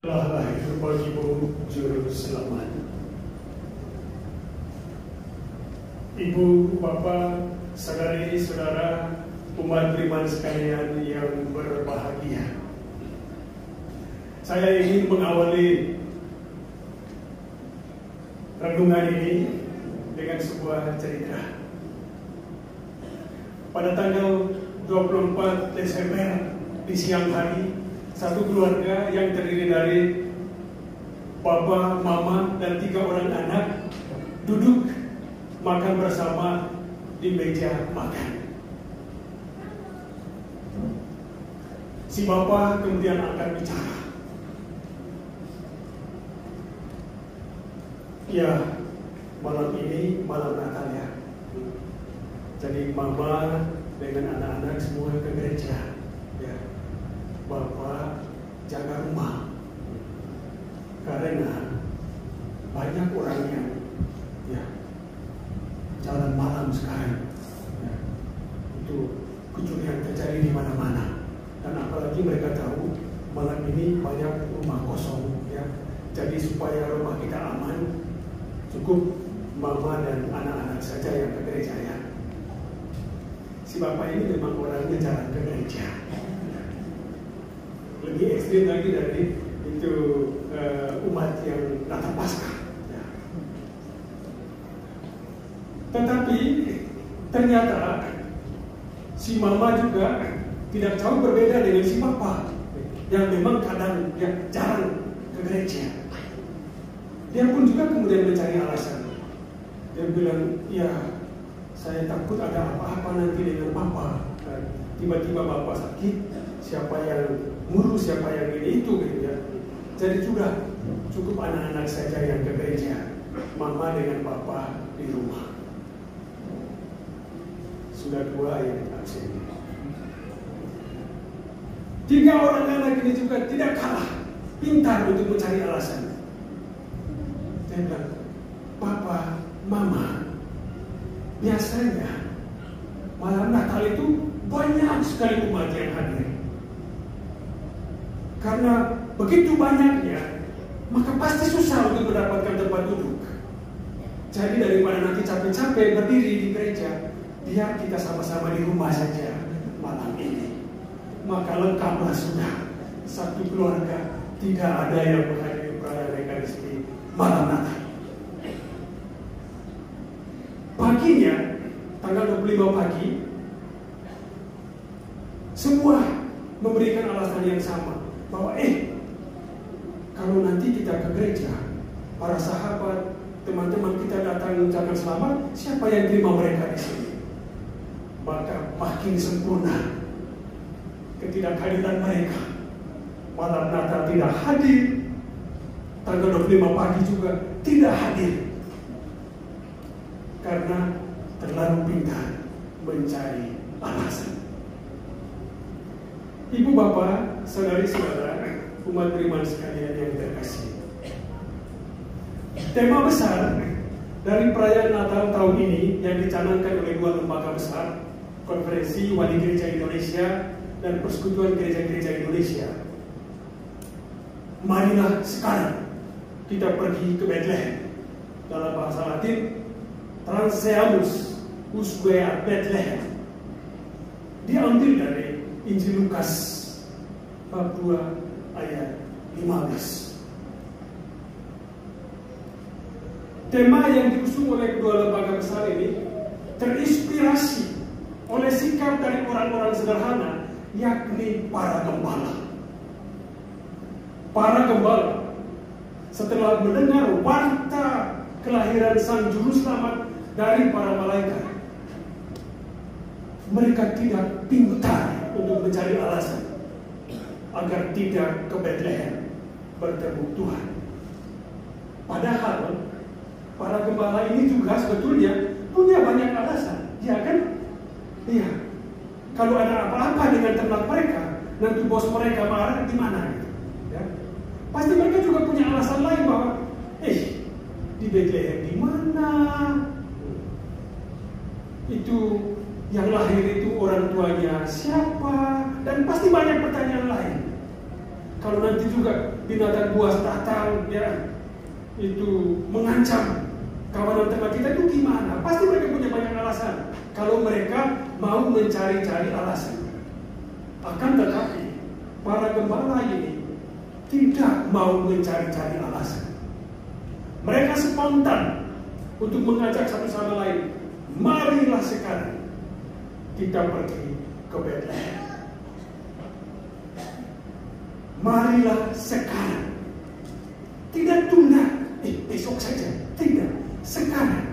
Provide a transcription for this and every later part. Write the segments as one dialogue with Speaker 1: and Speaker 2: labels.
Speaker 1: Telah lahir bagimu juru selamat. Ibu, Bapak, saudari-saudara, umat beriman sekalian yang berbahagia. Saya ingin mengawali renungan ini dengan sebuah cerita. Pada tanggal 24 Desember di siang hari, satu keluarga yang terdiri dari Bapak, Mama, dan 3 orang anak duduk makan bersama di meja makan. Si Bapak kemudian akan bicara. Ya, malam ini malam Natal ya. Jadi Mama dengan anak-anak semua ke gereja. Ya, Bapak jaga rumah. Karena banyak orang yang jalan malam sekarang. Ya, itu kecurian terjadi di mana-mana. Dan apalagi mereka tahu malam ini banyak rumah kosong. Ya, jadi supaya rumah kita aman, cukup Mama dan anak-anak saja yang ke gereja ya. Si Bapak ini memang orangnya jarang ke gereja. Lebih ekstrim lagi dari itu umat yang Natal Paskah. Ya. Tetapi ternyata si Mama juga tidak jauh berbeda dengan si Bapak yang memang kadang jarang ke gereja. Dia pun juga kemudian mencari alasan. Dia bilang, ya saya takut ada apa-apa nanti dengan Bapak. Tiba-tiba Bapak sakit, siapa yang ngurus, siapa yang ini itu gitu ya. Jadi sudah cukup anak-anak saja yang ke gereja, Mama dengan Bapak di rumah. Sudah 2 yang absen. 3 orang anak ini juga tidak kalah pintar untuk mencari alasan. Dia bilang, Papa, Mama, biasanya malam Natal itu banyak sekali umat yang hadir. Karena begitu banyaknya, maka pasti susah untuk mendapatkan tempat duduk. Jadi daripada nanti capek-capek berdiri di gereja, biar kita sama-sama di rumah saja malam ini. Maka lengkaplah sudah, satu keluarga tidak ada yang menghadiri perayaan Ekaristi malam Natal. Paginya, tanggal 25 pagi, semua memberikan alasan yang sama. Bahwa kalau nanti kita ke gereja, para sahabat, teman-teman kita datang mengucapkan selamat, siapa yang terima mereka di sini? Maka makin sempurna ketidakhadiran mereka. Malam Natal tidak hadir, tanggal 25 pagi juga tidak hadir. Karena terlalu pintar mencari alasan. Ibu, Bapak, saudari-saudara, umat beriman sekalian yang terkasih. Tema besar dari perayaan Natal tahun ini yang dicanangkan oleh 2 lembaga besar, Konferensi Wali Gereja Indonesia dan Persekutuan Gereja-Gereja Indonesia. Marilah sekarang kita pergi ke Bethlehem. Dalam bahasa Latin, Transeamus usque ad Bethlehem. Diambil dari Injil Lukas bab 2 ayat 15. Tema yang diusung oleh kedua lembaga besar ini terinspirasi oleh sikap dari orang-orang sederhana, yakni para gembala. Para gembala setelah mendengar warta kelahiran Sang Juru Selamat dari para malaikat, mereka tidak pintar untuk mencari alasan agar tidak ke Bethlehem bertemu Tuhan. Padahal para gembala ini juga sebetulnya punya banyak alasan, ya kan? Iya. Kalau ada apa-apa dengan ternak mereka, nanti bos mereka marah gimana gitu. Ya. Pasti mereka juga punya alasan lain bahwa di Bethlehem di mana? Itu yang lahir itu orang tuanya siapa? Dan pasti banyak pertanyaan lain. Kalau nanti juga binatang buas datang, ya, itu mengancam kawanan ternak kita, itu gimana? Pasti mereka punya banyak alasan. Kalau mereka mau mencari-cari alasan. Akan tetapi para gembala ini tidak mau mencari-cari alasan. Mereka spontan untuk mengajak satu sama lain, marilah sekarang kita pergi ke Bethlehem. Marilah sekarang. Tidak tunda, besok saja. Tidak, sekarang.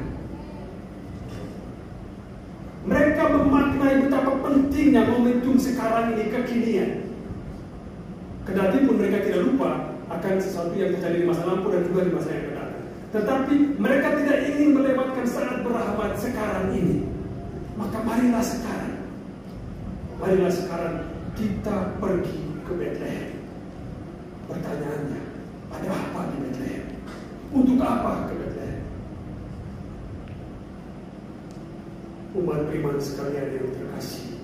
Speaker 1: Mereka memaknai betapa pentingnya momentum sekarang ini, kekinian. Kendati pun mereka tidak lupa akan sesuatu yang terjadi di masa lampau dan juga di masa yang akan datang. Tetapi mereka tidak ingin melewatkan saat berahmat sekarang ini. Maka marilah sekarang. Marilah sekarang kita pergi ke Bethlehem. Pertanyaannya, ada apa di Bethlehem? Untuk apa ke Bethlehem? Umat beriman sekalian yang terkasih,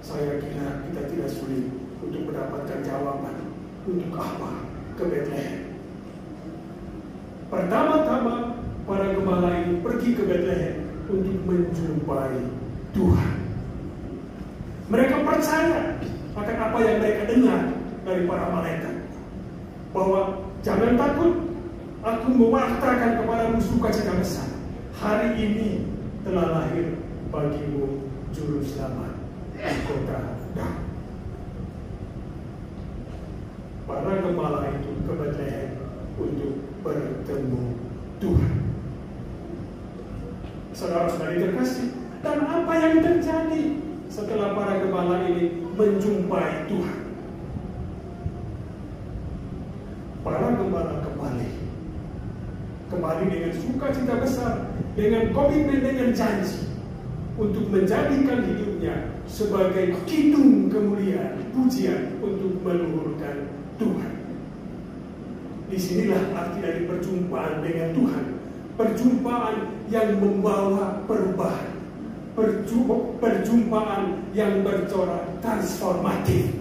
Speaker 1: saya kira kita tidak sulit untuk mendapatkan jawaban untuk apa ke Bethlehem. Pertama-tama, para gembala ini pergi ke Bethlehem untuk menjumpai Tuhan. Mereka percaya akan apa yang mereka dengar dari para malaikat, bahwa jangan takut, aku mewartakan kepadamu sukacita besar. Hari ini telah lahir bagimu juru selamat di kota Daud. Para gembala itu ke Bethlehem untuk bertemu Tuhan. Saudara-saudari terkasih, dan apa yang terjadi setelah para gembala ini menjumpai Tuhan? Para gembala kembali dengan sukacita besar, dengan komitmen, dengan janji untuk menjadikan hidupnya sebagai kidung kemuliaan, pujian untuk meluhurkan Tuhan. Disinilah arti dari perjumpaan dengan Tuhan, perjumpaan yang membawa perubahan, perjumpaan yang bercorak transformatif,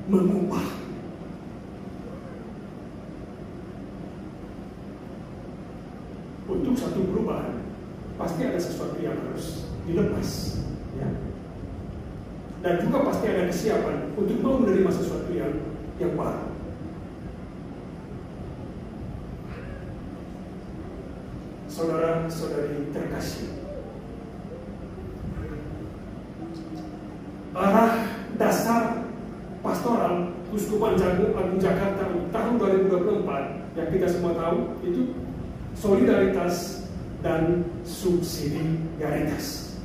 Speaker 1: mengubah. Untuk satu perubahan pasti ada sesuatu yang harus dilepas, ya. Dan juga pasti ada kesiapan untuk mau menerima sesuatu yang baru. Saudara-saudari terkasih, arah dasar pastoral Kuskupan Agung Jakarta tahun 2024 yang kita semua tahu itu solidaritas dan subsidiaritas.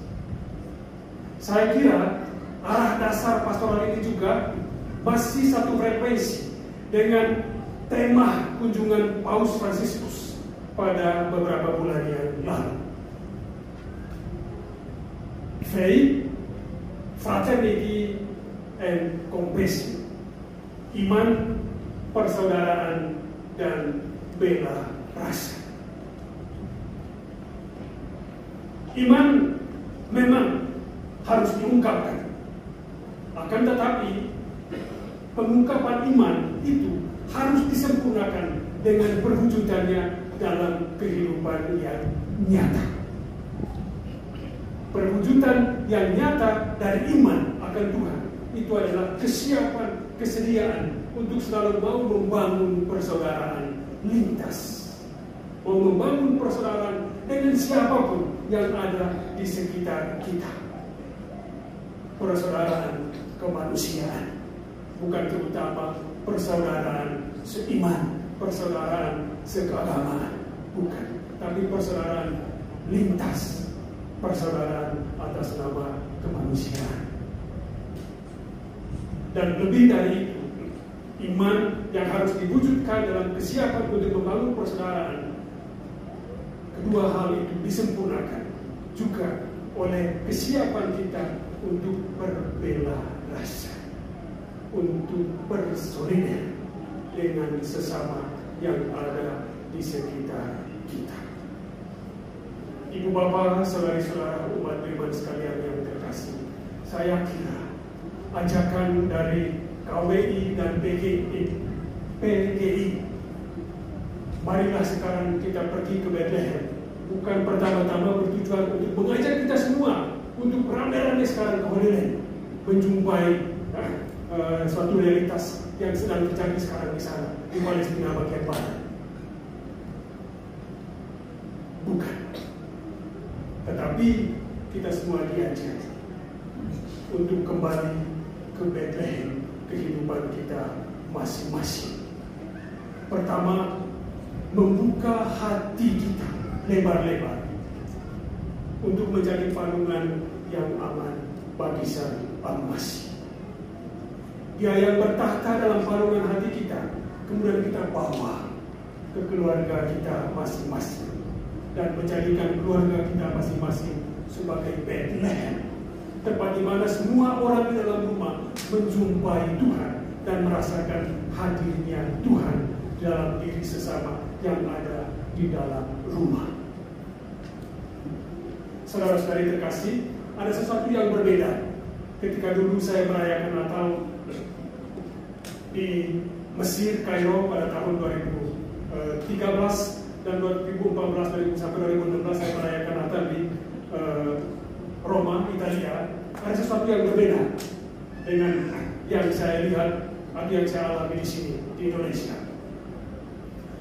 Speaker 1: Saya kira arah dasar pastoral ini juga masih satu frekuensi dengan tema kunjungan Paus Fransiskus pada beberapa bulan yang lalu. Faith, fraternity, and compassion. Iman, persaudaraan, dan bela rasa. Iman memang harus diungkapkan. Akan tetapi pengungkapan iman itu harus disempurnakan dengan perwujudannya dalam kehidupan yang nyata. Perwujudan yang nyata dari iman akan Tuhan itu adalah kesiapan, kesediaan untuk selalu mau membangun persaudaraan lintas, mau membangun persaudaraan dengan siapapun yang ada di sekitar kita. Persaudaraan kemanusiaan, bukan terutama persaudaraan seiman, persaudaraan sekeagamaan, bukan, tapi persaudaraan lintas, persaudaraan atas nama kemanusiaan. Dan lebih dari itu, iman yang harus diwujudkan dalam kesiapan untuk membangun persaudaraan, kedua hal itu disempurnakan juga oleh kesiapan kita untuk berbela rasa, untuk bersolidar dengan sesama yang ada di sekitar kita. Ibu bapak, saudari-saudara umat beriman sekalian yang terkasih, saya kira ajakan dari KWI dan PGI. Marilah sekarang kita pergi ke Bethlehem. Bukan pertama-tama bertujuan untuk mengajak kita semua untuk beramai-ramai sekarang ke Holy Land, menjumpai suatu realitas yang sedang terjadi sekarang di sana, di Palestina bagian barat. Bukan. Tetapi kita semua diajak untuk kembali ke Bethlehem, kehidupan kita masing-masing. Pertama, membuka hati kita lebar-lebar untuk menjadi palungan yang aman bagi Sang Al-Masih. Dia yang bertahta dalam palungan hati kita, kemudian kita bawa ke keluarga kita masing-masing dan menjadikan keluarga kita masing-masing sebagai Bethlehem, tempat di mana semua orang di dalam rumah menjumpai Tuhan dan merasakan hadirnya Tuhan dalam diri sesama yang ada di dalam rumah. Saudara-saudari terkasih, ada sesuatu yang berbeda ketika dulu saya merayakan Natal di Mesir, Kairo pada tahun 2013 dan 2014 sampai 2016 saya merayakan Natal di Roma, Italia. Ada sesuatu yang berbeda dengan yang saya lihat atau yang saya alami di sini di Indonesia.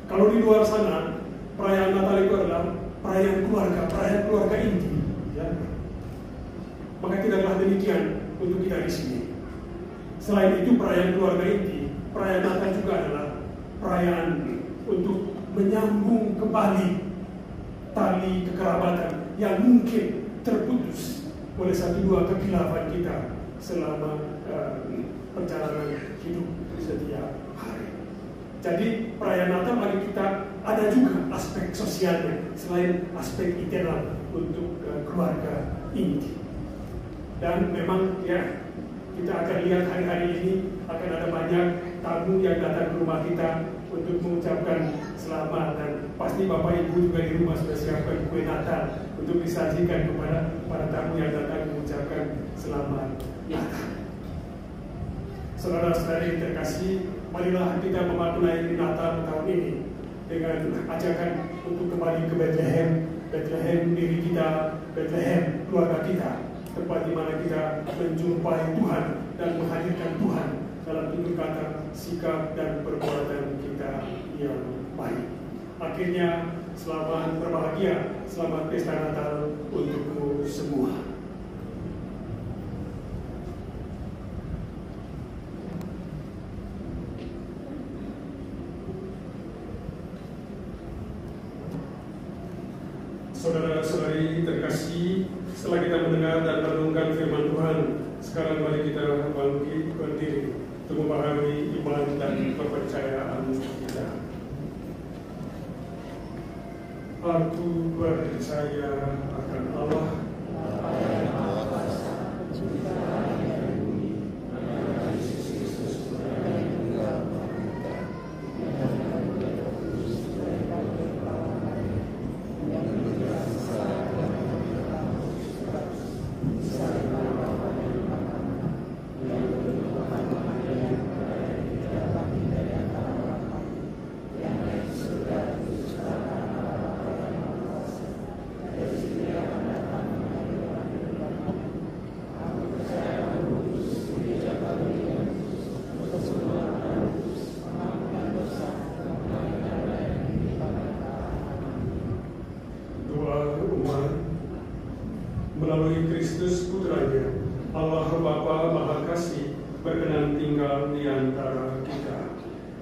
Speaker 1: Kalau di luar sana perayaan Natal itu adalah perayaan keluarga inti, ya. Maka tidaklah demikian untuk kita di sini. Selain itu perayaan keluarga inti, perayaan Natal juga adalah perayaan untuk menyambung kembali tali kekerabatan yang mungkin terputus oleh satu dua kekhilafan kita selama perjalanan hidup setiap hari. Jadi perayaan Natal bagi kita ada juga aspek sosialnya selain aspek internal untuk keluarga inti. Dan memang ya, kita akan lihat hari-hari ini akan ada banyak tamu yang datang ke rumah kita untuk mengucapkan selamat, dan pasti Bapak Ibu juga di rumah sudah siapkan kue Natal untuk disajikan kepada para tamu yang datang mengucapkan selamat Natal. Saudara-saudari yang terkasih, marilah kita memaknai Natal tahun ini dengan ajakan untuk kembali ke Bethlehem, Bethlehem diri kita, Bethlehem keluarga kita, tempat di mana kita menjumpai Tuhan dan menghadirkan Tuhan dalam tutur kata, sikap dan perbuatan kita yang baik. Akhirnya, selamat berbahagia, selamat pesta Natal untukmu semua. Saudara-saudari terkasih, setelah kita mendengar dan merenungkan firman Tuhan, sekarang mari kita bangkit berdiri untuk memahami iman dan kepercayaan kita. Aku percaya akan Allah, melalui Kristus Putranya, Allah Bapa Maha Kasih berkenan tinggal di antara kita.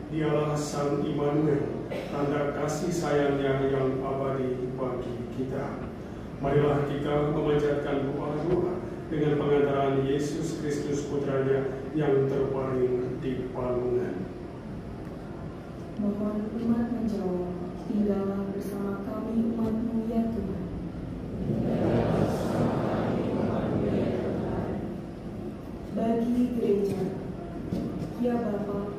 Speaker 1: Dialah Sang Immanuel, tanda kasih sayangnya yang abadi bagi kita. Marilah kita memanjatkan doa-doa dengan pengantaran Yesus Kristus Putranya yang terbaring di palungan.
Speaker 2: Mohon umat menjawab, tinggallah bersama kami umat-Mu ya Tuhan. Bagi gereja, ya Bapa,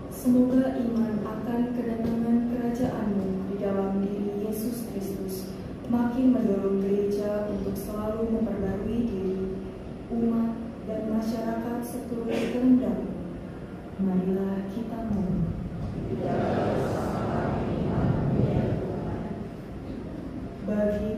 Speaker 2: semoga iman akan kedatangan kerajaan-Mu di dalam diri Yesus Kristus makin mendorong gereja untuk selalu memperbarui diri, umat, dan masyarakat seturut kehendak-Mu, Marilah kita mohon. Bagi